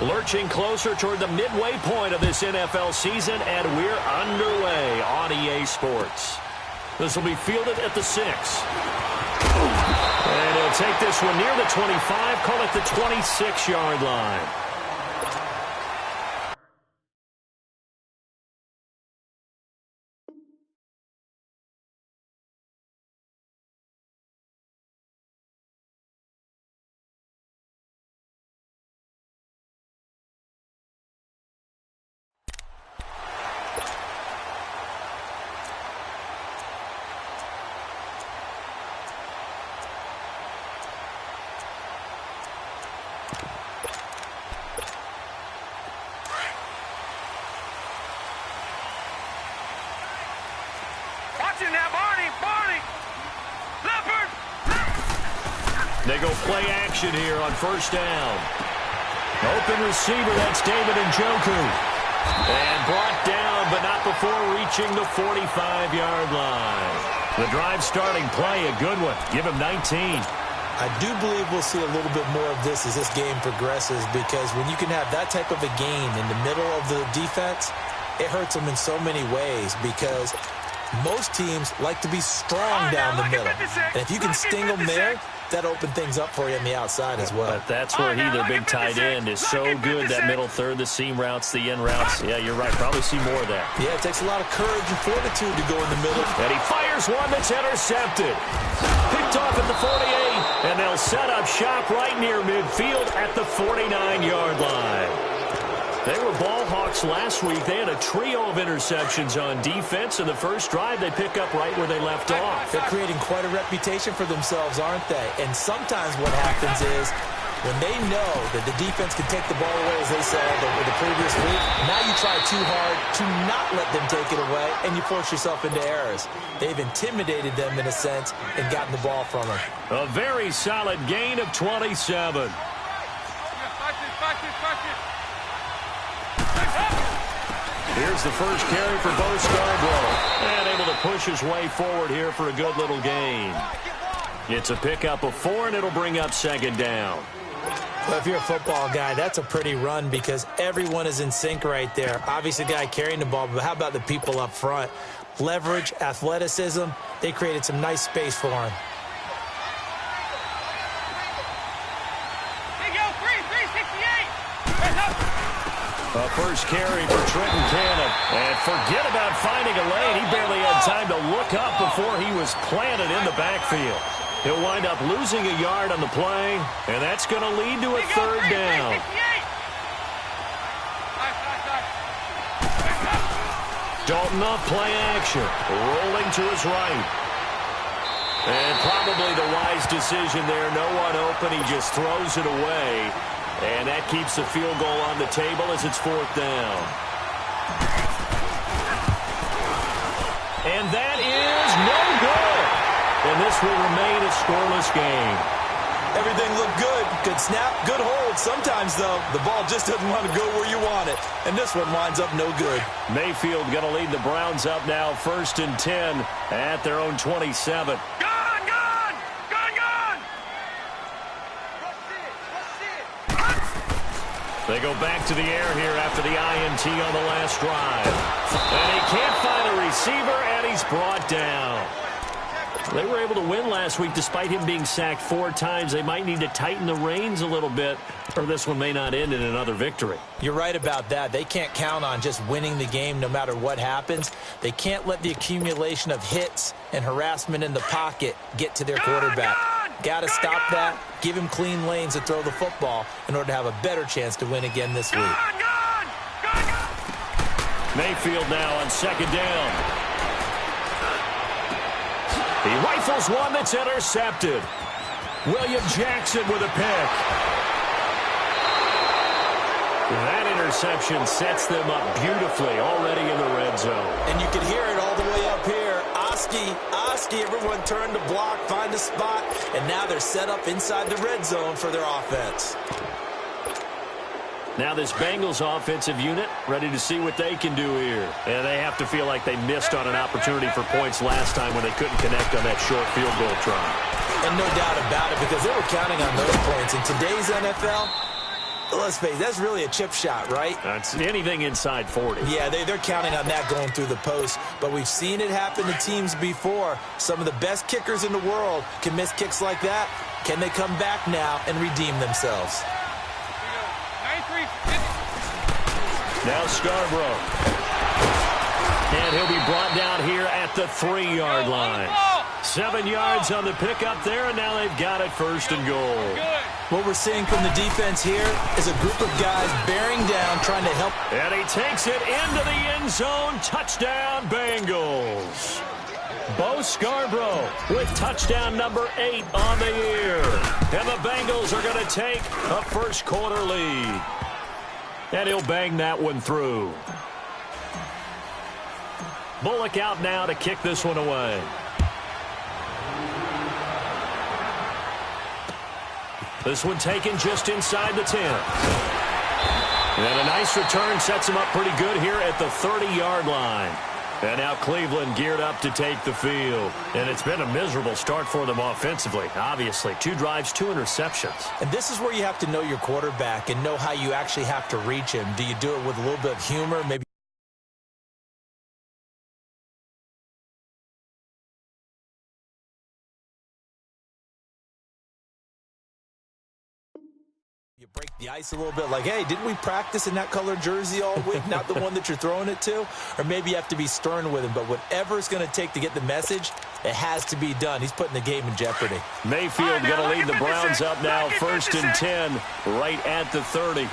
Lurching closer toward the midway point of this NFL season, and we're underway on EA Sports. This will be fielded at the 6. And he'll take this one near the 25, call it the 26-yard line. They go play action here on first down. Open receiver, that's David Njoku. And brought down, but not before reaching the 45-yard line. The drive starting play, a good one. Give him 19. I do believe we'll see a little bit more of this as this game progresses, because when you can have that type of a gain in the middle of the defense, it hurts them in so many ways, because most teams like to be strong down the middle. And if you can sting them there, that open things up for you on the outside as well. But that's where their big tight end, is so good, that middle third, the seam routes, the in routes. Yeah, you're right. Probably see more of that. Yeah, it takes a lot of courage and fortitude to go in the middle. And he fires one that's intercepted. Picked off at the 48, and they'll set up shop right near midfield at the 49-yard line. They were ball hawks last week. They had a trio of interceptions on defense. In the first drive, they pick up right where they left off. They're creating quite a reputation for themselves, aren't they? And sometimes what happens is, when they know that the defense can take the ball away, as they said the previous week, now you try too hard to not let them take it away, and you force yourself into errors. They've intimidated them, in a sense, and gotten the ball from them. A very solid gain of 27. Here's the first carry for Bo Scarborough. And able to push his way forward here for a good little gain. It's a pickup of 4, and it'll bring up second down. Well, if you're a football guy, that's a pretty run, because everyone is in sync right there. Obviously, the guy carrying the ball, but how about the people up front? Leverage, athleticism, they created some nice space for him. A first carry for Trenton Cannon. And forget about finding a lane. He barely had time to look up before he was planted in the backfield. He'll wind up losing a yard on the play, and that's going to lead to a third down. Dalton off play action. Rolling to his right. And probably the wise decision there. No one open. He just throws it away. And that keeps the field goal on the table as it's fourth down. And that is no good. And this will remain a scoreless game. Everything looked good. Good snap, good hold. Sometimes, though, the ball just doesn't want to go where you want it. And this one winds up no good. Mayfield going to lead the Browns up now, 1st and 10 at their own 27. They go back to the air here after the INT on the last drive. And he can't find a receiver, and he's brought down. They were able to win last week despite him being sacked 4 times. They might need to tighten the reins a little bit, or this one may not end in another victory. You're right about that. They can't count on just winning the game no matter what happens. They can't let the accumulation of hits and harassment in the pocket get to their quarterback. Got to stop that, give him clean lanes to throw the football in order to have a better chance to win again this week. Mayfield now on second down. He rifles one that's intercepted. William Jackson with a pick. That interception sets them up beautifully already in the red zone. And you can hear it all the way up here. Oski, everyone turned to block, find a spot, and now they're set up inside the red zone for their offense. Now this Bengals offensive unit ready to see what they can do here. And they have to feel like they missed on an opportunity for points last time when they couldn't connect on that short field goal try. And no doubt about it, because they were counting on those points. In today's NFL, let's face it, that's really a chip shot, right? That's anything inside 40. Yeah, they're counting on that going through the post. But we've seen it happen to teams before. Some of the best kickers in the world can miss kicks like that. Can they come back now and redeem themselves? Now Scarborough. And he'll be brought down here at the 3-yard line. 7 yards on the pickup there, and now they've got it 1st and goal. What we're seeing from the defense here is a group of guys bearing down, trying to help. And he takes it into the end zone. Touchdown, Bengals. Bo Scarborough with touchdown number 8 on the year. And the Bengals are going to take a first-quarter lead. And he'll bang that one through. Bullock out now to kick this one away. This one taken just inside the 10. And a nice return sets him up pretty good here at the 30-yard line. And now Cleveland geared up to take the field. And it's been a miserable start for them offensively. Obviously, 2 drives, 2 interceptions. And this is where you have to know your quarterback and know how you actually have to reach him. Do you do it with a little bit of humor? Maybe you break the ice a little bit, like, hey, didn't we practice in that colored jersey all week, not the one that you're throwing it to? Or maybe you have to be stern with him, but whatever it's going to take to get the message, it has to be done. He's putting the game in jeopardy. Mayfield going to lead the Browns up now, 1st and 10, right at the 30.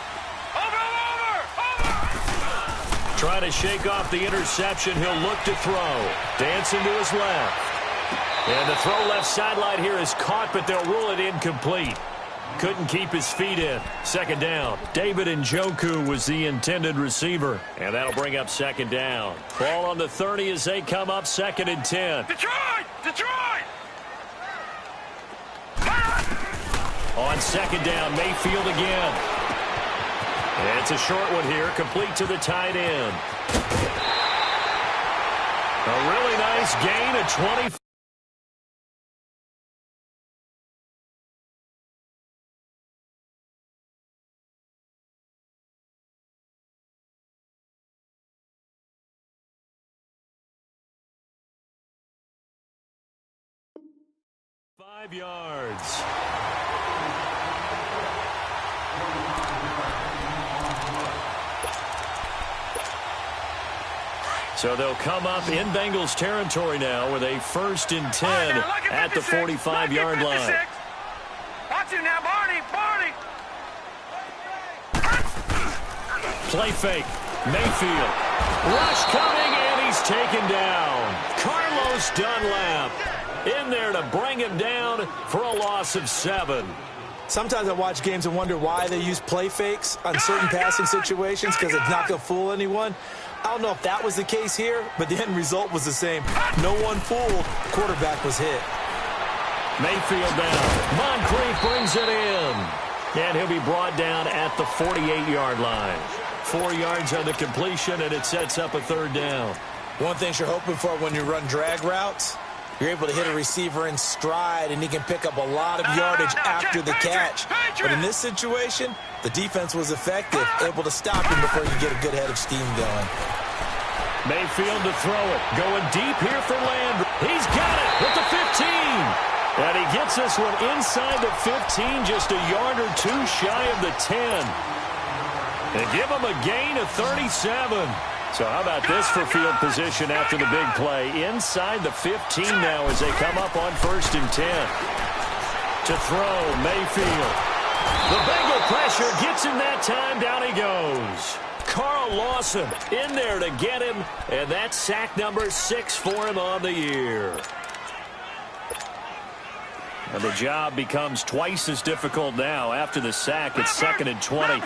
Trying to shake off the interception. He'll look to throw. Dancing to his left. And the throw left sideline here is caught, but they'll rule it incomplete. Couldn't keep his feet in. 2nd down. David Njoku was the intended receiver. And that'll bring up 2nd down. Ball on the 30 as they come up 2nd and 10. Detroit! Detroit! On 2nd down, Mayfield again. And it's a short one here, complete to the tight end. A really nice gain of 20. Yards. So they'll come up in Bengals territory now with a 1st and 10 at the 45-yard line. Watch it now, Barney, Barney. Play fake. Mayfield. Rush coming, and he's taken down. Carlos Dunlap in there to bring him down for a loss of 7. Sometimes I watch games and wonder why they use play fakes on certain passing situations, because it's not going to fool anyone. I don't know if that was the case here, but the end result was the same. No one fooled. Quarterback was hit. Mayfield down. Moncrief brings it in. And he'll be brought down at the 48-yard line. 4 yards on the completion, and it sets up a 3rd down. One thing you're hoping for when you run drag routes, you're able to hit a receiver in stride, and he can pick up a lot of yardage after the catch. But in this situation, the defense was effective, able to stop him before you get a good head of steam going. Mayfield to throw it. Going deep here for Landry. He's got it with the 15. And he gets this one inside the 15, just a yard or 2 shy of the 10. And give him a gain of 37. So how about this for field position after the big play? Inside the 15 now as they come up on 1st and 10. To throw, Mayfield. The Bengal pressure gets him that time. Down he goes. Carl Lawson in there to get him. And that's sack number 6 for him on the year. And the job becomes twice as difficult now. After the sack, it's 2nd and 20.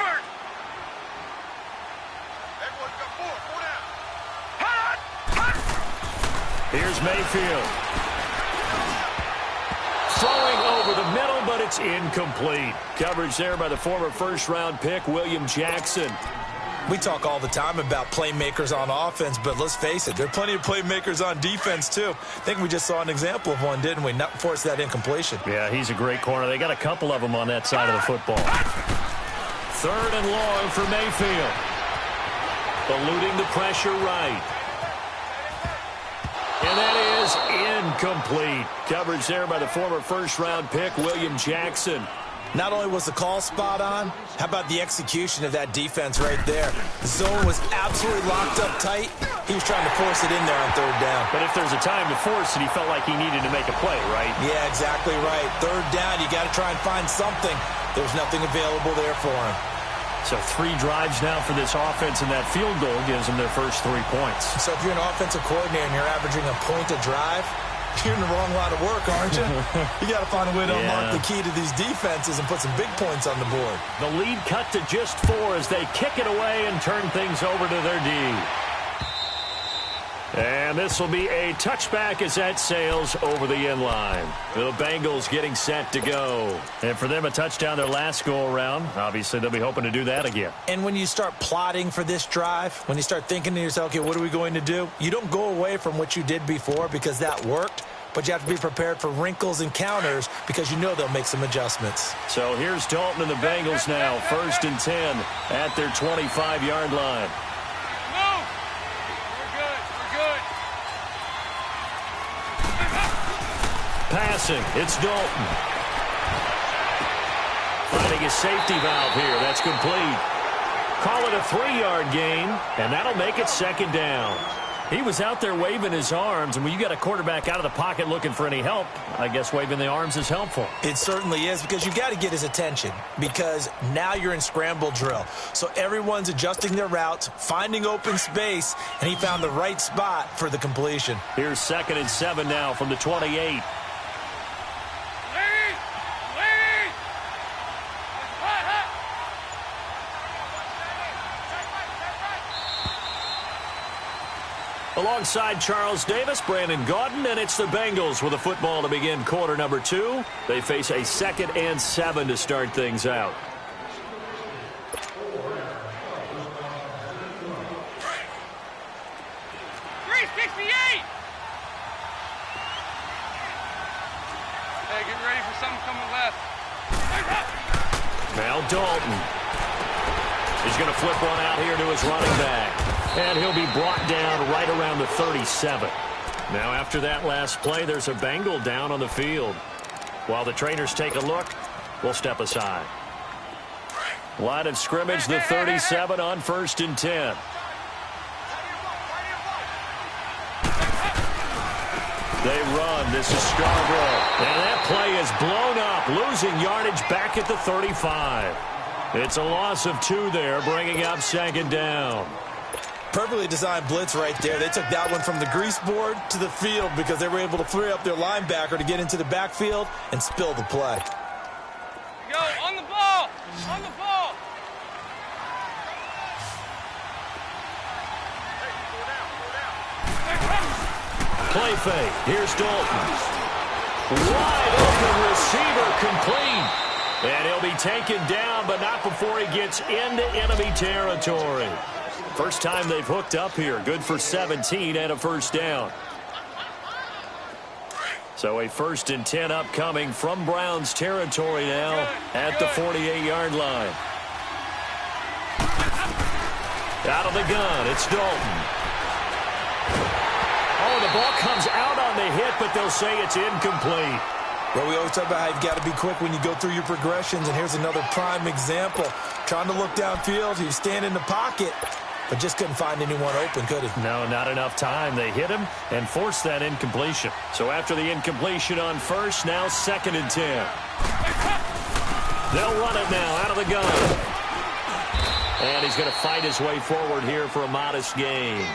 Here's Mayfield. Throwing over the middle, but it's incomplete. Coverage there by the former first-round pick, William Jackson. We talk all the time about playmakers on offense, but let's face it, there are plenty of playmakers on defense, too. I think we just saw an example of one, didn't we? Not force that incompletion. Yeah, he's a great corner. They got a couple of them on that side of the football. Third and long for Mayfield. Eluding the pressure right. And that is incomplete. Coverage there by the former first-round pick, William Jackson. Not only was the call spot on, how about the execution of that defense right there? The zone was absolutely locked up tight. He was trying to force it in there on third down. But if there's a time to force it, he felt like he needed to make a play, right? Yeah, exactly right. Third down, you got to try and find something. There's nothing available there for him. So 3 drives now for this offense, and that field goal gives them their first 3 points. So if you're an offensive coordinator and you're averaging a point a drive, you're in the wrong line of work, aren't you? You got to find a way to unlock the key to these defenses and put some big points on the board. The lead cut to just 4 as they kick it away and turn things over to their D. And this will be a touchback as that sails over the end line. The Bengals getting set to go. And for them, a touchdown their last go-around. Obviously, they'll be hoping to do that again. And when you start plotting for this drive, when you start thinking to yourself, okay, what are we going to do? You don't go away from what you did before because that worked. But you have to be prepared for wrinkles and counters because you know they'll make some adjustments. So here's Dalton and the Bengals now. 1st and 10 at their 25-yard line. Passing, it's Dalton. Finding a safety valve here. That's complete. Call it a 3-yard gain, and that'll make it 2nd down. He was out there waving his arms, and when you got a quarterback out of the pocket looking for any help, I guess waving the arms is helpful. It certainly is, because you got to get his attention, because now you're in scramble drill. So everyone's adjusting their routes, finding open space, and he found the right spot for the completion. Here's 2nd and 7 now from the 28. Alongside Charles Davis, Brandon Gaudin, and it's the Bengals with a football to begin quarter number 2. They face a 2nd and 7 to start things out. Hey, get ready for something coming left. Now Dalton. He's going to flip one out here to his running back. And he'll be brought down right around the 37. Now after that last play, there's a Bengal down on the field. While the trainers take a look, we'll step aside. Line of scrimmage, the 37 on 1st and 10. They run. This is Scarborough. And that play is blown up, losing yardage back at the 35. It's a loss of 2 there, bringing up 2nd down. Perfectly designed blitz right there. They took that one from the grease board to the field because they were able to free up their linebacker to get into the backfield and spill the play. Go, on the ball! On the ball! Play fake. Here's Dalton. Wide open receiver complete. And he'll be taken down, but not before he gets into enemy territory. First time they've hooked up here. Good for 17 and a 1st down. So a 1st and 10 upcoming from Browns territory now at the 48-yard line. Out of the gun, it's Dalton. Oh, the ball comes out on the hit, but they'll say it's incomplete. Well, we always talk about how you've got to be quick when you go through your progressions, and here's another prime example. Trying to look downfield, he was standing in the pocket, but just couldn't find anyone open, could he? No, not enough time. They hit him and forced that incompletion. So after the incompletion on 1st, now 2nd and 10. They'll run it now out of the gun. And he's going to fight his way forward here for a modest gain.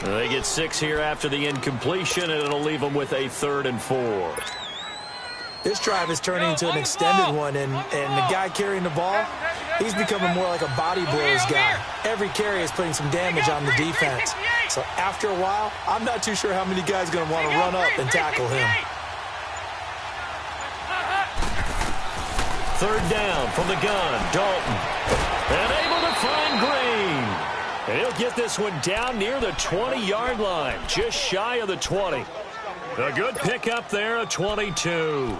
They get 6 here after the incompletion, and it'll leave them with a 3rd and 4. This drive is turning into an extended one, and the guy carrying the ball, he's becoming more like a body blows guy. Every carry is putting some damage on the defense. So after a while, I'm not too sure how many guys are going to want to run up and tackle him. 3rd down from the gun, Dalton. And able to find Green. And he'll get this one down near the 20-yard line, just shy of the 20. A good pickup there, a 22.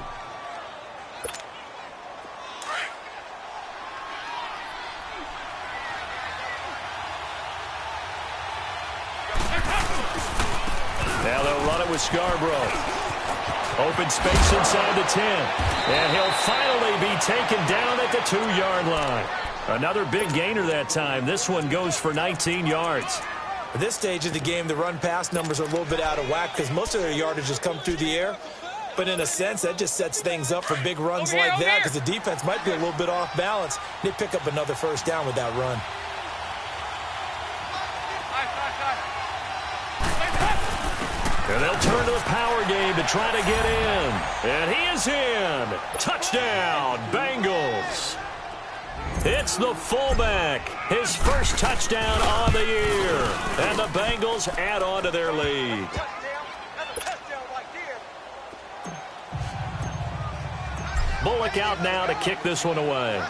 Now they'll run it with Scarborough. Open space inside the 10. And he'll finally be taken down at the 2-yard line. Another big gainer that time. This one goes for 19 yards. At this stage of the game, the run-pass numbers are a little bit out of whack because most of their yardage has come through the air. But in a sense, that just sets things up for big runs like that because the defense might be a little bit off balance. They pick up another first down with that run. And they'll turn to the power game to try to get in. And he is in. Touchdown, Bengals. It's the fullback. His first touchdown on the year. And the Bengals add on to their lead. Bullock out now to kick this one away.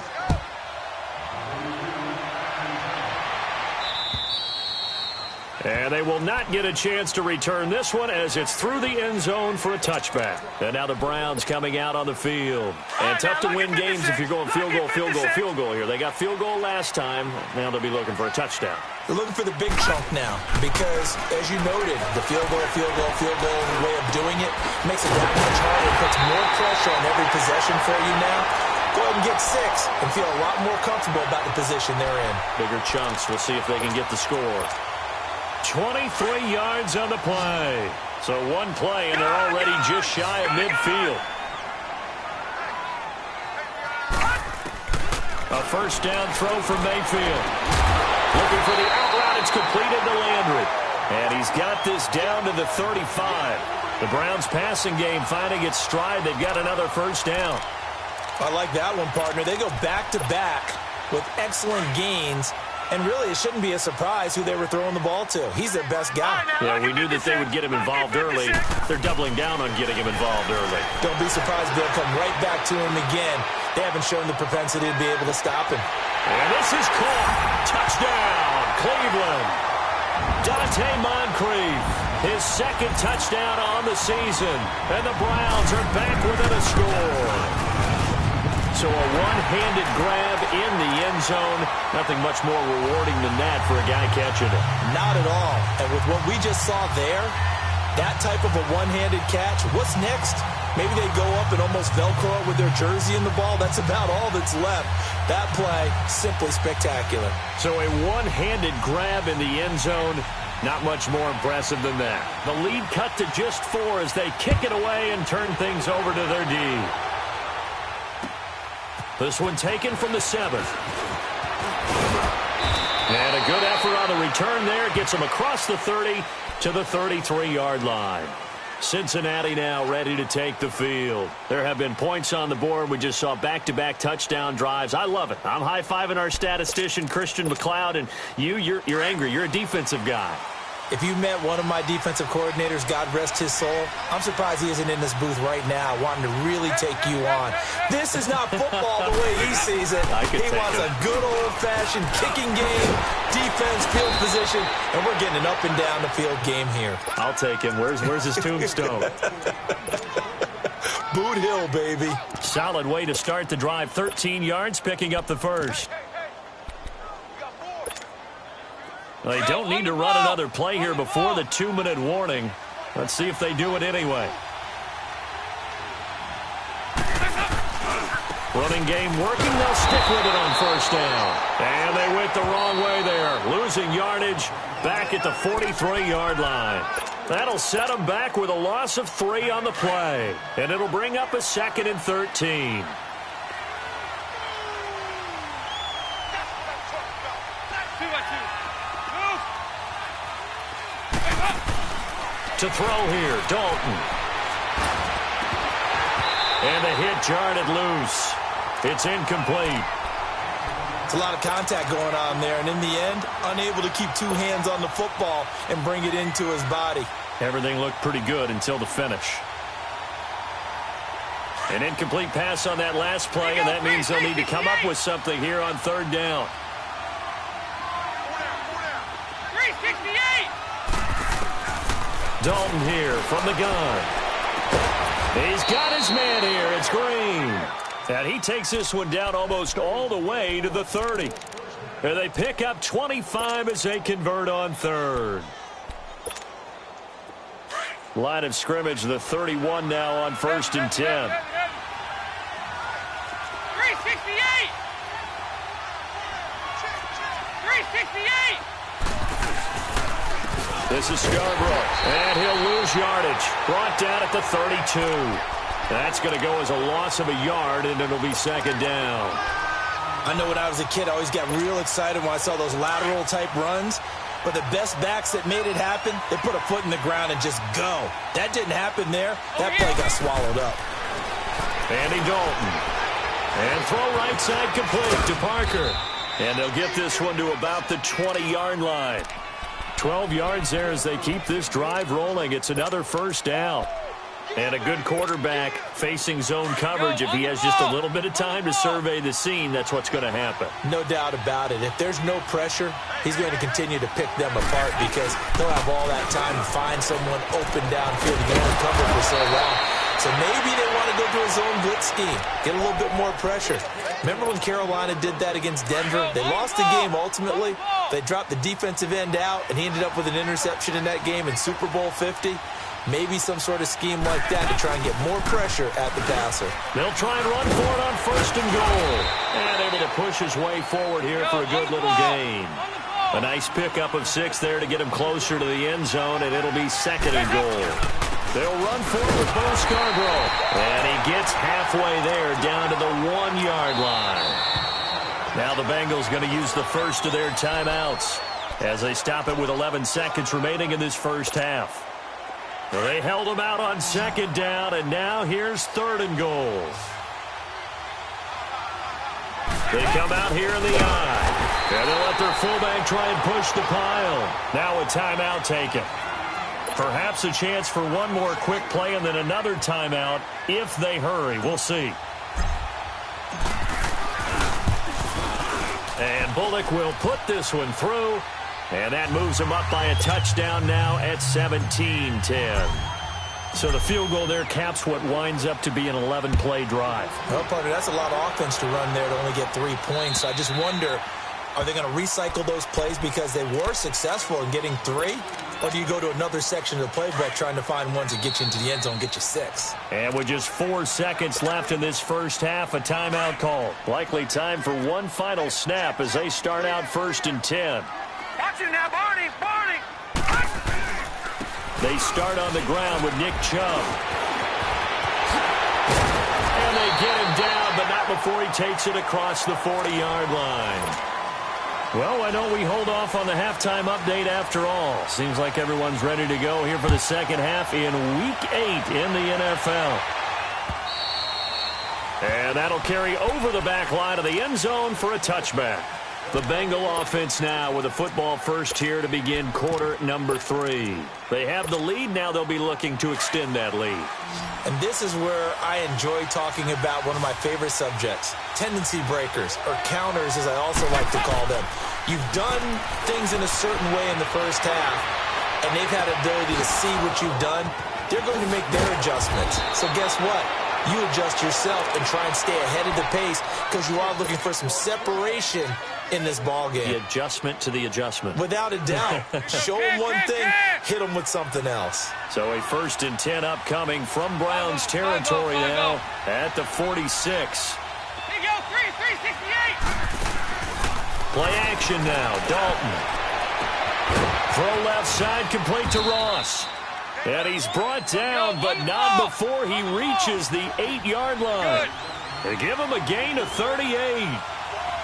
And they will not get a chance to return this one as it's through the end zone for a touchback. And now the Browns coming out on the field. And tough to win games if you're going field goal, field goal, field goal here. They got field goal last time. Now they'll be looking for a touchdown. They're looking for the big chunk now because, as you noted, the field goal, way of doing it makes it that much harder. It puts more pressure on every possession for you now. Go ahead and get 6 and feel a lot more comfortable about the position they're in. Bigger chunks. We'll see if they can get the score. 23 yards on the play. So one play, and they're already just shy of midfield. A first down throw from Mayfield. Looking for the out route. It's completed to Landry. And he's got this down to the 35. The Browns passing game finding its stride. They've got another first down. I like that one, partner. They go back-to-back with excellent gains. And really, it shouldn't be a surprise who they were throwing the ball to. He's their best guy. Yeah, we knew that they would get him involved early. They're doubling down on getting him involved early. Don't be surprised they'll come right back to him again. They haven't shown the propensity to be able to stop him. And this is caught. Touchdown, Cleveland. Dante Moncrief, his second touchdown on the season. And the Browns are back within a score. So a one-handed grab in the end zone. Nothing much more rewarding than that for a guy catching it. Not at all. And with what we just saw there, that type of a one-handed catch, what's next? Maybe they go up and almost Velcro it with their jersey in the ball. That's about all that's left. That play, simply spectacular. So a one-handed grab in the end zone. Not much more impressive than that. The lead cut to just 4 as they kick it away and turn things over to their D. This one taken from the 7th. And a good effort on the return there. Gets them across the 30 to the 33-yard line. Cincinnati now ready to take the field. There have been points on the board. We just saw back-to-back touchdown drives. I love it. I'm high-fiving our statistician, Christian McLeod, and you're angry. You're a defensive guy. If you met one of my defensive coordinators, God rest his soul, I'm surprised he isn't in this booth right now wanting to really take you on. This is not football the way he sees it. He wants a good old-fashioned kicking game, defense, field position, and we're getting an up-and-down-the-field game here. I'll take him. Where's his tombstone? Boot Hill, baby. Solid way to start the drive. 13 yards, picking up the first. They don't need to run another play here before the 2-minute warning. Let's see if they do it anyway. Running game working. They'll stick with it on first down. And they went the wrong way there. Losing yardage back at the 43-yard line. That'll set them back with a loss of 3 on the play. And it'll bring up a 2nd and 13. To throw here, Dalton. And the hit jarred it loose. It's incomplete. It's a lot of contact going on there, and in the end, unable to keep 2 hands on the football and bring it into his body. Everything looked pretty good until the finish. An incomplete pass on that last play, and that means they'll need to come up with something here on 3rd down. 368! Dalton here from the gun. He's got his man here. It's Green. And he takes this one down almost all the way to the 30. And they pick up 25 as they convert on 3rd. Line of scrimmage, the 31 now on 1st and 10. 368! 368! This is Scarborough, and he'll lose yardage. Brought down at the 32. That's going to go as a loss of a yard, and it'll be 2nd down. I know when I was a kid, I always got real excited when I saw those lateral-type runs. But the best backs that made it happen, they put a foot in the ground and just go. That didn't happen there. That play got swallowed up. Andy Dalton. And throw right side complete to Parker. And they'll get this one to about the 20-yard line. 12 yards there as they keep this drive rolling. It's another 1st down. And a good quarterback facing zone coverage. If he has just a little bit of time to survey the scene, that's what's going to happen. No doubt about it. If there's no pressure, he's going to continue to pick them apart because they'll have all that time to find someone open downfield. You can only cover for so long. So maybe they want to go to a zone blitz scheme, get a little bit more pressure. Remember when Carolina did that against Denver? They lost the game ultimately. They dropped the defensive end out, and he ended up with an interception in that game in Super Bowl 50. Maybe some sort of scheme like that to try and get more pressure at the passer. They'll try and run for it on 1st and goal. And able to push his way forward here for a good little gain. A nice pickup of 6 there to get him closer to the end zone, and it'll be 2nd and goal. They'll run for it with Bo Scarborough. And he gets halfway there down to the 1-yard line. Now the Bengals going to use the first of their timeouts as they stop it with 11 seconds remaining in this first half. Well, they held him out on 2nd down, and now here's 3rd and goal. They come out here in the eye, and they'll let their fullback try and push the pile. Now a timeout taken. Perhaps a chance for one more quick play and then another timeout if they hurry. We'll see. And Bullock will put this one through. And that moves him up by a touchdown now at 17-10. So the field goal there caps what winds up to be an 11-play drive. Well, partner, that's a lot of offense to run there to only get 3 points. I just wonder, are they going to recycle those plays because they were successful in getting 3? Or do you go to another section of the playbook trying to find ones that get you into the end zone, get you 6? And with just 4 seconds left in this first half, a timeout call. Likely time for one final snap as they start out 1st and 10. Watch him now, Barney! Barney! They start on the ground with Nick Chubb. And they get him down, but not before he takes it across the 40-yard line. Well, I know we hold off on the halftime update after all. Seems like everyone's ready to go here for the second half in Week 8 in the NFL. And that'll carry over the back line of the end zone for a touchback. The Bengal offense now with a football first here to begin quarter number 3. They have the lead. Now they'll be looking to extend that lead. And this is where I enjoy talking about one of my favorite subjects, tendency breakers, or counters as I also like to call them. You've done things in a certain way in the first half, and they've had the ability to see what you've done. They're going to make their adjustments. So guess what? You adjust yourself and try and stay ahead of the pace because you are looking for some separation in this ball game. The adjustment to the adjustment. Without a doubt. Show them one thing, hit them with something else. So a 1st and 10 upcoming from Browns territory now at the 46. Here you go, 368! Play action now, Dalton. Throw left side, complete to Ross. And he's brought down, but not before he reaches the 8-yard line. They give him a gain of 38.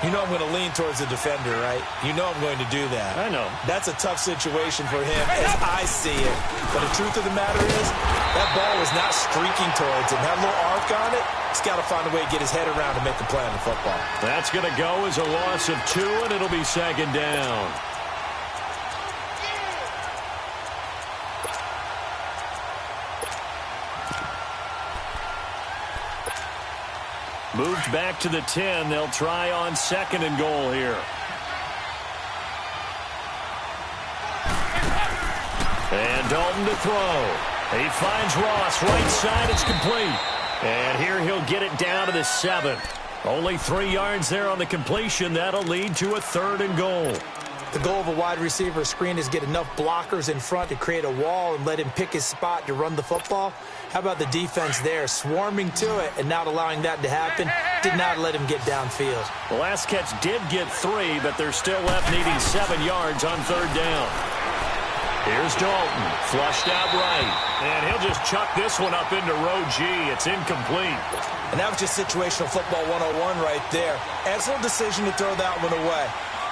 You know I'm going to lean towards the defender, right? You know I'm going to do that. I know. That's a tough situation for him as I see it. But the truth of the matter is, that ball was not streaking towards him. That little arc on it, he's got to find a way to get his head around and make a play on the football. That's going to go as a loss of 2, and it'll be 2nd down. Moved back to the 10. They'll try on 2nd and goal here. And Dalton to throw. He finds Ross. Right side, it's complete. And here he'll get it down to the 7. Only 3 yards there on the completion. That'll lead to a 3rd and goal. The goal of a wide receiver screen is get enough blockers in front to create a wall and let him pick his spot to run the football. How about the defense there, swarming to it and not allowing that to happen? Did not let him get downfield. The last catch did get 3, but they're still left needing 7 yards on 3rd down. Here's Dalton, flushed out right, and he'll just chuck this one up into row G. It's incomplete. And that was just situational football 101 right there. Excellent decision to throw that one away.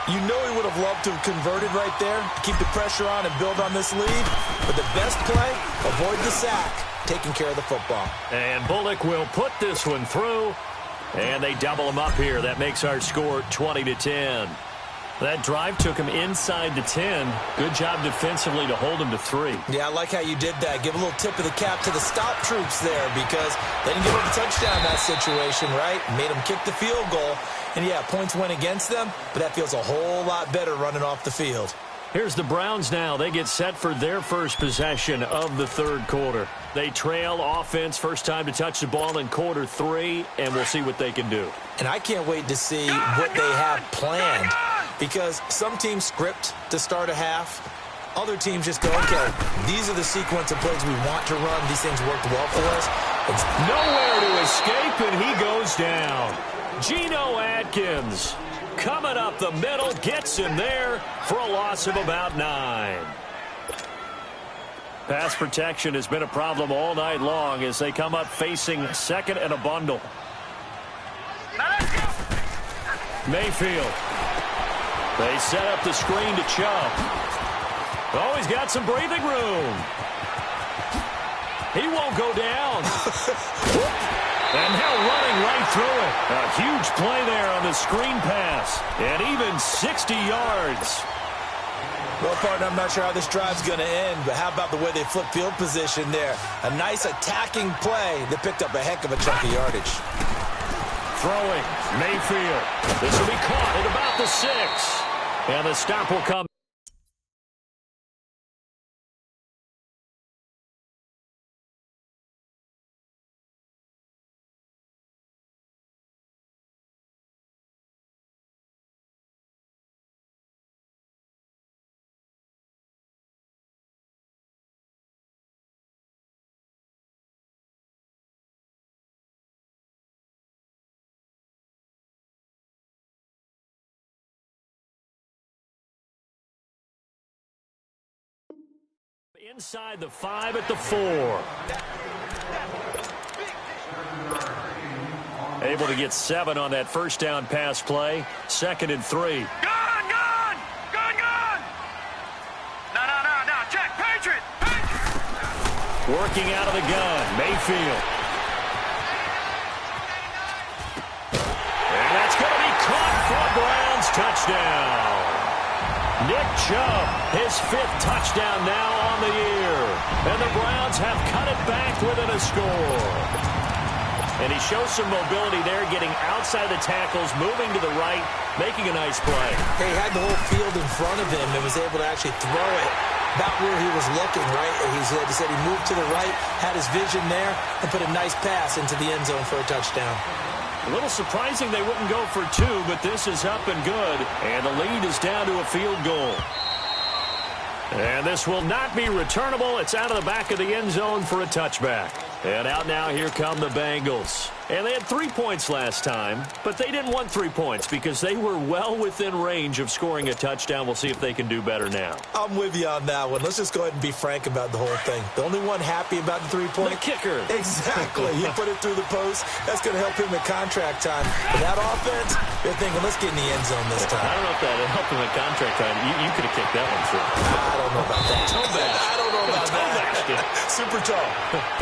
You know he would have loved to have converted right there to keep the pressure on and build on this lead. But the best play, avoid the sack, taking care of the football. And Bullock will put this one through, and they double him up here. That makes our score 20-10. That drive took him inside the 10. Good job defensively to hold him to 3. Yeah, I like how you did that. Give a little tip of the cap to the stop troops there because they didn't give up a touchdown in that situation, right? Made them kick the field goal. And, yeah, points went against them, but that feels a whole lot better running off the field. Here's the Browns now. They get set for their first possession of the 3rd quarter. They trail offense, first time to touch the ball in quarter 3, and we'll see what they can do. And I can't wait to see what they have planned because some teams script to start a half. Other teams just go, okay, these are the sequence of plays we want to run. These things worked well for us. It's nowhere to escape, and he goes down. Geno Atkins coming up the middle, gets him there for a loss of about 9. Pass protection has been a problem all night long as they come up facing 2nd and a bundle. Mayfield. They set up the screen to Chubb. Oh, he's got some breathing room. He won't go down. And now running right through it. A huge play there on the screen pass. And even 60 yards. Well, partner, I'm not sure how this drive's going to end, but how about the way they flip field position there? A nice attacking play that picked up a heck of a chunk of yardage. Throwing, Mayfield. This will be caught at about the 6. And the stop will come. Inside the 5 at the 4. Able to get 7 on that first down pass play. 2nd and 3. Gun! No, check, Patriot! Working out of the gun, Mayfield. And that's going to be caught for a Browns touchdown. Nick Chubb, his 5th touchdown now on the year. And the Browns have cut it back within a score. And he shows some mobility there, getting outside the tackles, moving to the right, making a nice play. He had the whole field in front of him and was able to actually throw it about where he was looking, right? He said he moved to the right, had his vision there, and put a nice pass into the end zone for a touchdown. A little surprising they wouldn't go for 2, but this is up and good. And the lead is down to a field goal. And this will not be returnable. It's out of the back of the end zone for a touchback. And out now, here come the Bengals. And they had 3 points last time, but they didn't want 3 points because they were well within range of scoring a touchdown. We'll see if they can do better now. I'm with you on that one. Let's just go ahead and be frank about the whole thing. The only one happy about the 3-point? The kicker. Exactly. He put it through the post. That's going to help him in contract time. But that offense, they're thinking, let's get in the end zone this time. I don't know if that helped him in contract time. You could have kicked that one through. I don't know about that. I don't know about that. Super tall.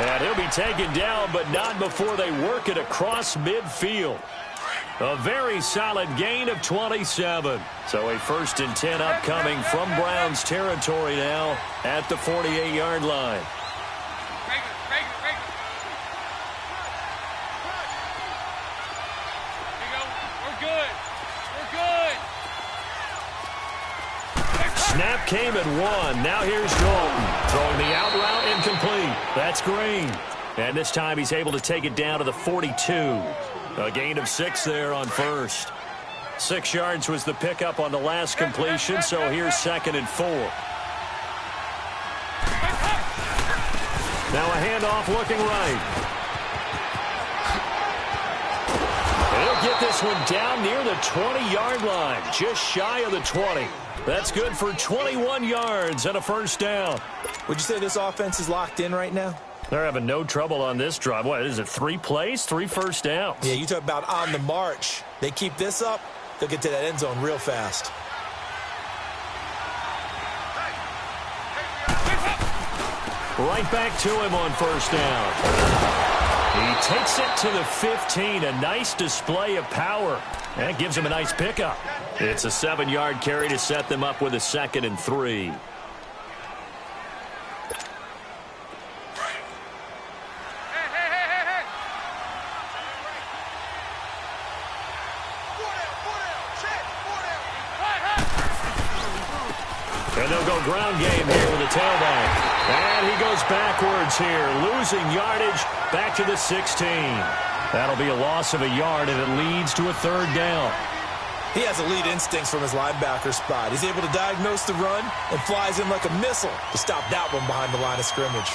And he'll be taken down, but not before they work it across midfield. A very solid gain of 27. So a 1st and 10 upcoming from Browns territory now at the 48-yard line. Snap came at 1. Now here's Dalton. Throwing the out route incomplete. That's Green. And this time he's able to take it down to the 42. A gain of 6 there on 1st. 6 yards was the pickup on the last completion, so here's 2nd and 4. Now a handoff looking right. He'll get this one down near the 20-yard line, just shy of the 20. That's good for 21 yards and a first down. Would you say this offense is locked in right now? They're having no trouble on this drive. What is it, 3 plays, 3 first downs? Yeah, you talk about on the march. They keep this up, they'll get to that end zone real fast. Right back to him on first down. He takes it to the 15. A nice display of power. That gives him a nice pickup. It's a 7-yard carry to set them up with a 2nd and 3. And they'll go ground game here with a tailback. And he goes backwards here, losing yardage back to the 16. That'll be a loss of a yard, and it leads to a 3rd down. He has elite instincts from his linebacker spot. He's able to diagnose the run and flies in like a missile to stop that one behind the line of scrimmage.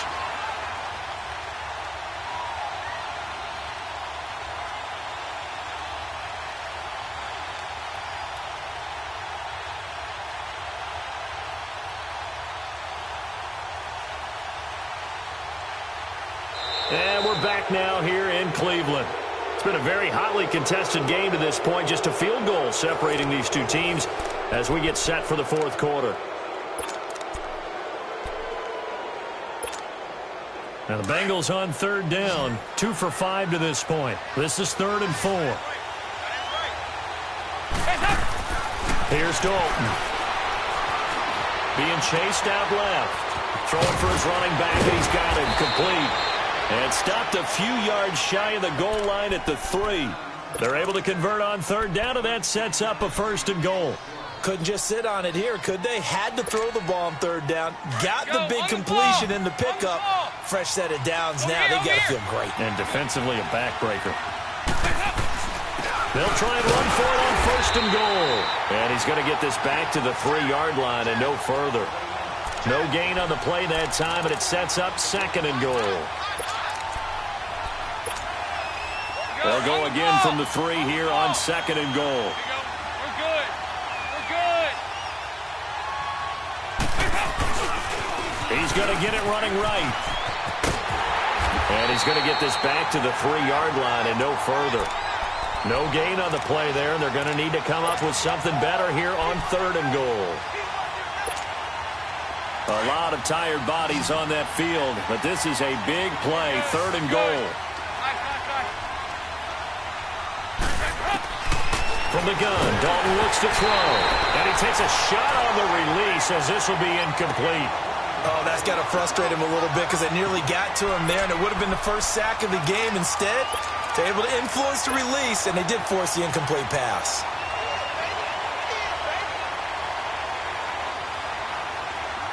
And we're back now here in Cleveland. It's been a very hotly contested game to this point. Just a field goal separating these two teams as we get set for the 4th quarter. Now the Bengals on 3rd down. 2 for 5 to this point. This is 3rd and 4. Here's Dalton. Being chased out left. Throwing for his running back, and he's got him complete. And stopped a few yards shy of the goal line at the 3. They're able to convert on 3rd down, and that sets up a 1st and goal. Couldn't just sit on it here, could they? Had to throw the ball on 3rd down. Got the big completion in the pickup. Fresh set of downs now. They got to feel great. And defensively, a backbreaker. They'll try and run for it on 1st and goal. And he's going to get this back to the 3-yard line and no further. No gain on the play that time, and it sets up 2nd and goal. They'll go again from the 3 here on 2nd and goal. We're good. We're good. He's going to get it running right. And he's going to get this back to the 3-yard line and no further. No gain on the play there, and they're going to need to come up with something better here on 3rd and goal. A lot of tired bodies on that field, but this is a big play, 3rd and goal. From the gun, Dalton looks to throw. And he takes a shot on the release as this will be incomplete. Oh, that's got to frustrate him a little bit because they nearly got to him there, and it would have been the first sack of the game. Instead, they're able to influence the release, and they did force the incomplete pass.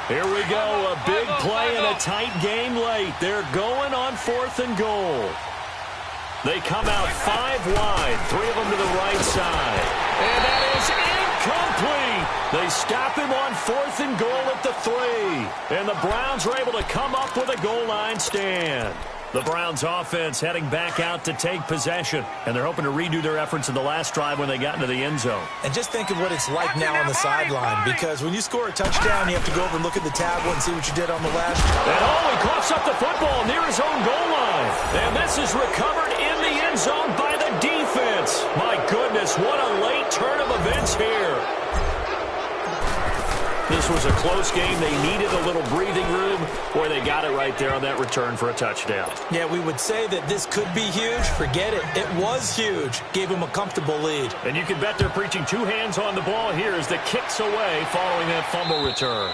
Here we go, a big play and a tight game late. They're going on 4th and goal. They come out 5 wide, 3 of them to the right side. And that is incomplete. They stop him on 4th and goal at the 3. And the Browns are able to come up with a goal line stand. The Browns offense heading back out to take possession. And they're hoping to redo their efforts in the last drive when they got into the end zone. And just think of what it's like now on the sideline. Because when you score a touchdown, you have to go over and look at the tablet and see what you did on the last drive. And he coughs up the football near his own goal line. And this is recovered in the end zone by the defense. My goodness, what a late turn of events here. This was a close game. They needed a little breathing room. Boy, they got it right there on that return for a touchdown. Yeah, we would say that this could be huge. Forget it. It was huge. Gave them a comfortable lead. And you can bet they're preaching 2 hands on the ball here as the kick's away following that fumble return.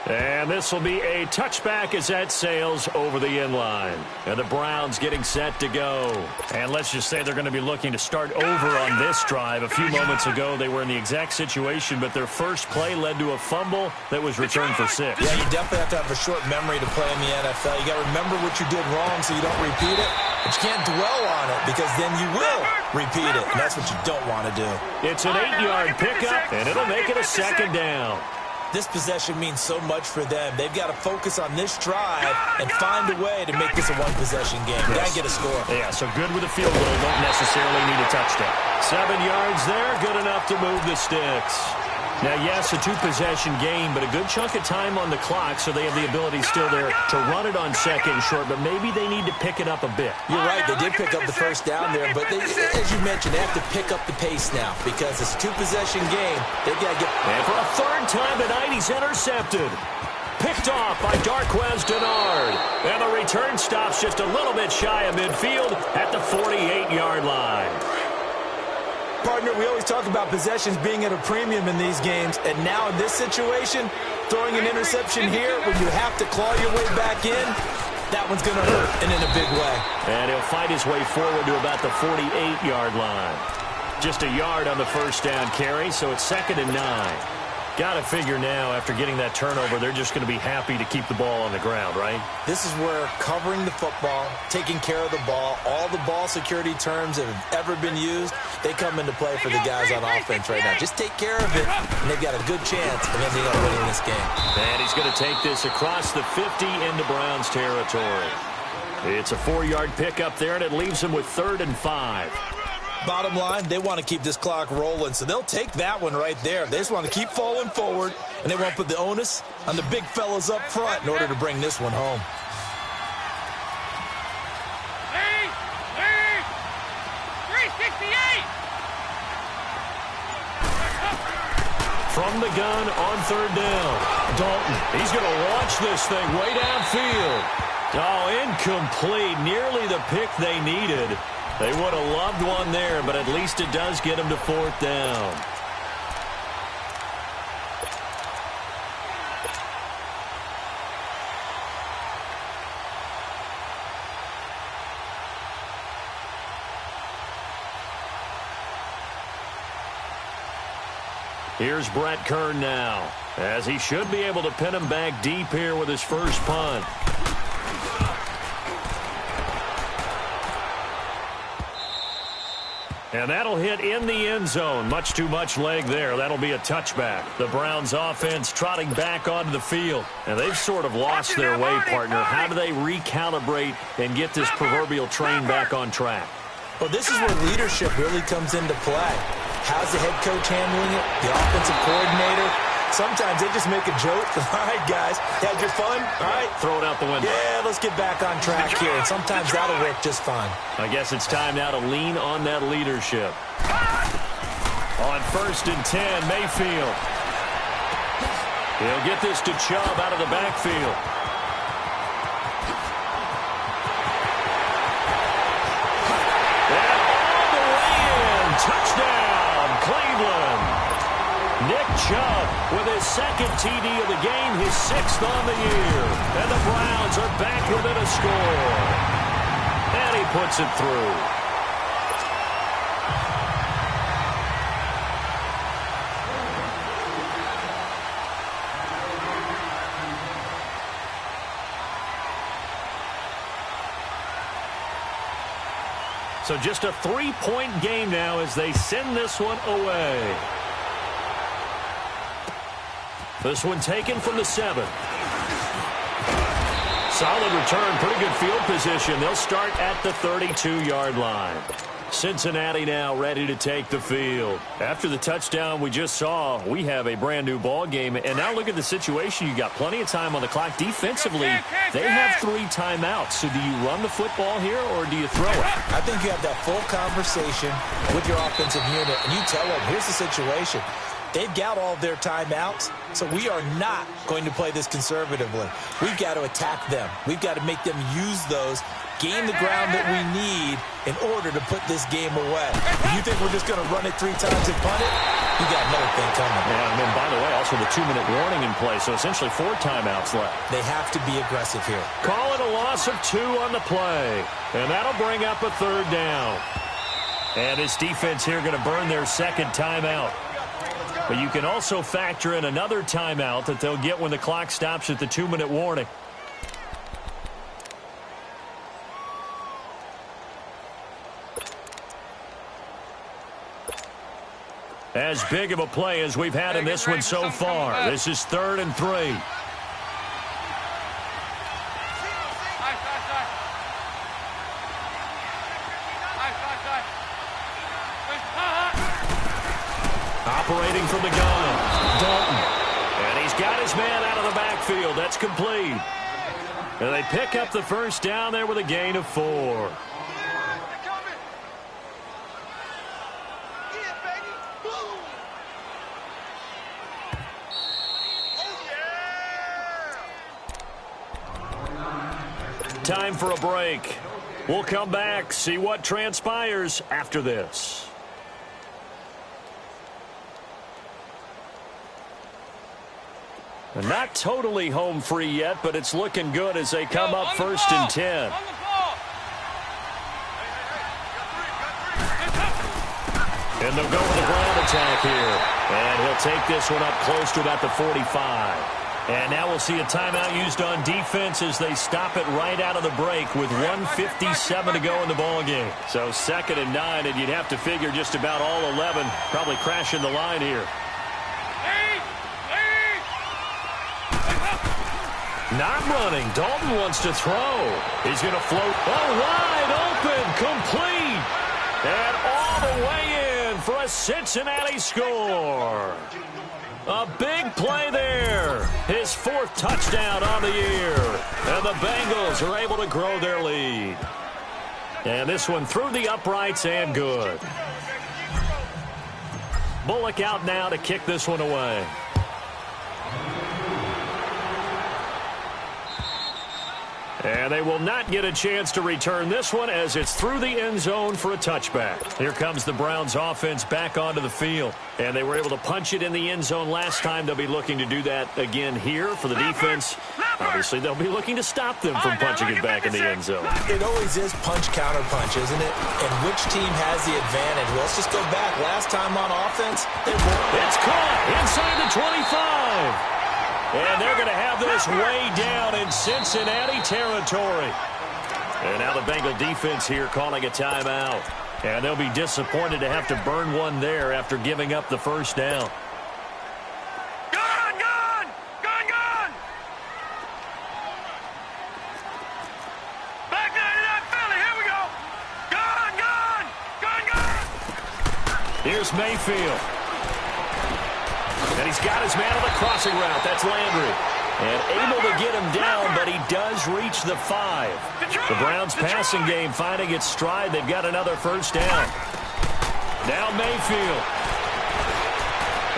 And this will be a touchback as that sails over the end line. And the Browns getting set to go. And let's just say they're going to be looking to start over on this drive. A few moments ago, they were in the exact situation, but their first play led to a fumble that was returned for 6. Yeah, you definitely have to have a short memory to play in the NFL. You got to remember what you did wrong so you don't repeat it. But you can't dwell on it because then you will repeat it. And that's what you don't want to do. It's an 8-yard pickup, and it'll make it a second down. This possession means so much for them. They've got to focus on this drive and find a way to make this a one-possession game. Yes. Got to get a score. Yeah, so good with a field goal. Don't necessarily need a touchdown. 7 yards there, good enough to move the sticks. Now, yes, a 2-possession game, but a good chunk of time on the clock, so they have the ability still there to run it on second and short, but maybe they need to pick it up a bit. You're right. They did pick up the first down there, but they, as you mentioned, they have to pick up the pace now because it's a 2-possession game. They've got to get... And for a third time tonight, he's intercepted. Picked off by Darquez Denard. And the return stops just a little bit shy of midfield at the 48-yard line. Partner, we always talk about possessions being at a premium in these games, and now in this situation, throwing an interception here when you have to claw your way back in, that one's going to hurt, and in a big way. And he'll fight his way forward to about the 48-yard line. Just a yard on the first down carry, so it's 2nd and 9. Got to figure now, after getting that turnover, they're just going to be happy to keep the ball on the ground, right? This is where covering the football, taking care of the ball, all the ball security terms that have ever been used, they come into play for the guys on offense right now. Just take care of it, and they've got a good chance of ending up winning this game. And he's going to take this across the 50 into Browns territory. It's a 4-yard pickup there, and it leaves him with 3rd and 5. Bottom line, they want to keep this clock rolling, so they'll take that one right there. They just want to keep falling forward, and they won't put the onus on the big fellas up front in order to bring this one home. From the gun on 3rd down. Dalton, he's going to launch this thing way downfield. Oh, incomplete. Nearly the pick they needed. They would have loved one there, but at least it does get them to 4th down. Here's Brett Kern now, as he should be able to pin him back deep here with his first punt. And that'll hit in the end zone. Much too much leg there. That'll be a touchback. The Browns offense trotting back onto the field. And they've sort of lost their way, partner. How do they recalibrate and get this proverbial train back on track? Well, this is where leadership really comes into play. How's the head coach handling it? The offensive coordinator? Sometimes they just make a joke. All right, guys, had your fun? All right. Throw it out the window. Yeah, let's get back on track here. And sometimes that'll work just fine. I guess it's time now to lean on that leadership. On 1st and 10, Mayfield. He'll get this to Chubb out of the backfield. And all the way in. Touchdown, Cleveland. Nick Chubb with his 2nd TD of the game, his 6th on the year. And the Browns are back within a score. And he puts it through. So just a 3-point game now as they send this one away. This one taken from the 7. Solid return, pretty good field position. They'll start at the 32-yard line. Cincinnati now ready to take the field. After the touchdown we just saw, we have a brand-new ball game. And now look at the situation. You got plenty of time on the clock. Defensively, they have 3 timeouts. So do you run the football here or do you throw it? I think you have that full conversation with your offensive unit, and you tell them, here's the situation. They've got all of their timeouts, so we are not going to play this conservatively. We've got to attack them. We've got to make them use those, gain the ground that we need in order to put this game away. You think we're just going to run it 3 times and punt it? You got another thing coming. Yeah, and then, by the way, also the 2-minute warning in play, so essentially 4 timeouts left. They have to be aggressive here. Call it a loss of 2 on the play, and that'll bring up a 3rd down. And this defense here going to burn their 2nd timeout. But you can also factor in another timeout that they'll get when the clock stops at the 2-minute warning. As big of a play as we've had in this one so far. This is 3rd and 3. Operating from the gun, Dalton. And he's got his man out of the backfield. That's complete. And they pick up the 1st down there with a gain of 4. Time for a break. We'll come back, see what transpires after this. Not totally home free yet, but it's looking good as they come up 1st and 10. And they'll go with a ground attack here. And he'll take this one up close to about the 45. And now we'll see a timeout used on defense as they stop it right out of the break with 1:57 to go in the ballgame. So 2nd and 9, and you'd have to figure just about all 11 probably crashing the line here. Not running. Dalton wants to throw. He's going to float. Oh, wide open. Complete. And all the way in for a Cincinnati score. A big play there. His 4th touchdown on the year. And the Bengals are able to grow their lead. And this one through the uprights and good. Bullock out now to kick this one away. And they will not get a chance to return this one as it's through the end zone for a touchback. Here comes the Browns offense back onto the field. And they were able to punch it in the end zone last time. They'll be looking to do that again here for the defense. Obviously, they'll be looking to stop them from punching it back in the end zone. It always is punch-counter-punch, isn't it? And which team has the advantage? Well, let's just go back. Last time on offense, they won. It's caught inside the 25. And they're going to have this way down in Cincinnati territory. And now the Bengal defense here calling a timeout. And they'll be disappointed to have to burn one there after giving up the 1st down. Gun! Back there to that Philly. Here we go. Gun! Here's Mayfield. And he's got his man on the crossing route. That's Landry. And able to get him down, but he does reach the 5. The Browns passing game finding its stride. They've got another 1st down. Now Mayfield.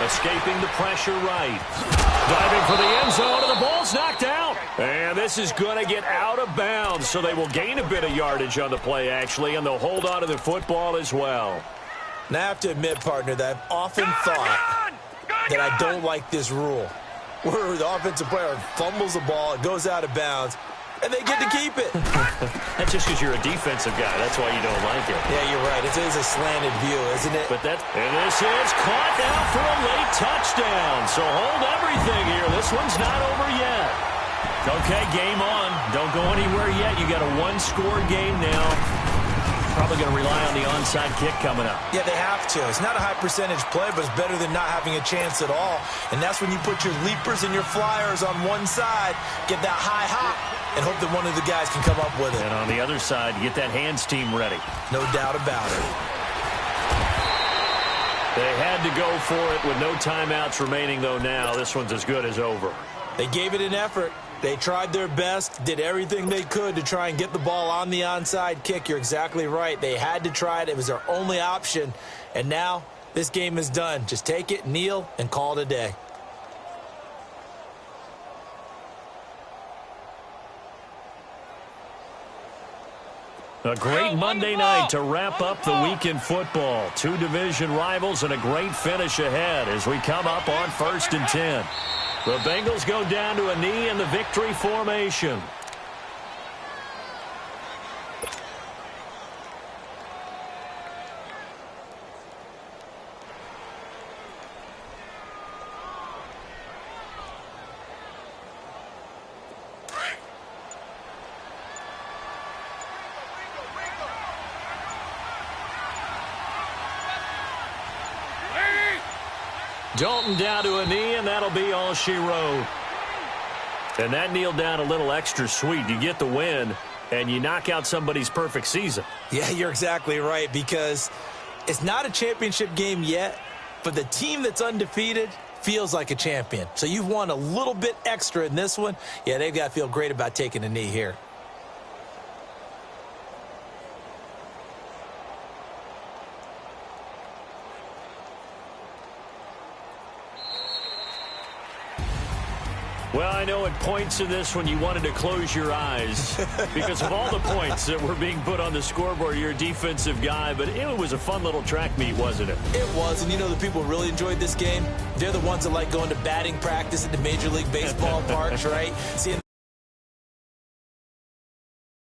Escaping the pressure right. Diving for the end zone, and the ball's knocked out. And this is going to get out of bounds, so they will gain a bit of yardage on the play, actually, and they'll hold on to the football as well. Now I have to admit, partner, that I've often thought that I don't like this rule, where the offensive player fumbles the ball, it goes out of bounds, and they get to keep it. That's just because you're a defensive guy. That's why you don't like it. Yeah, you're right. It is a slanted view, isn't it? And this is caught now for a late touchdown. So hold everything here. This one's not over yet. Okay, game on. Don't go anywhere yet. You got a 1-score game now. Probably going to rely on the onside kick coming up. Yeah, they have to. It's not a high percentage play, but it's better than not having a chance at all. And that's when you put your leapers and your flyers on one side, get that high hop, and hope that one of the guys can come up with it. And on the other side, get that hands team ready. No doubt about it. They had to go for it with no timeouts remaining, though, now. This one's as good as over. They gave it an effort. They tried their best, did everything they could to try and get the ball on the onside kick. You're exactly right. They had to try it. It was their only option. And now this game is done. Just take it, kneel, and call it a day. A great Monday night to wrap up the week in football. Two division rivals and a great finish ahead as we come up on 1st and 10. The Bengals go down to a knee in the victory formation. Dalton down to a knee, and that'll be all she wrote. And that kneel down a little extra sweet. You get the win, and you knock out somebody's perfect season. Yeah, you're exactly right, because it's not a championship game yet, but the team that's undefeated feels like a champion. So you've won a little bit extra in this one. Yeah, they've got to feel great about taking a knee here. Well, I know at points in this one you wanted to close your eyes because of all the points that were being put on the scoreboard. You're a defensive guy, but it was a fun little track meet, wasn't it? It was, and you know the people who really enjoyed this game? They're the ones that like going to batting practice at the Major League Baseball parks, right? Seeing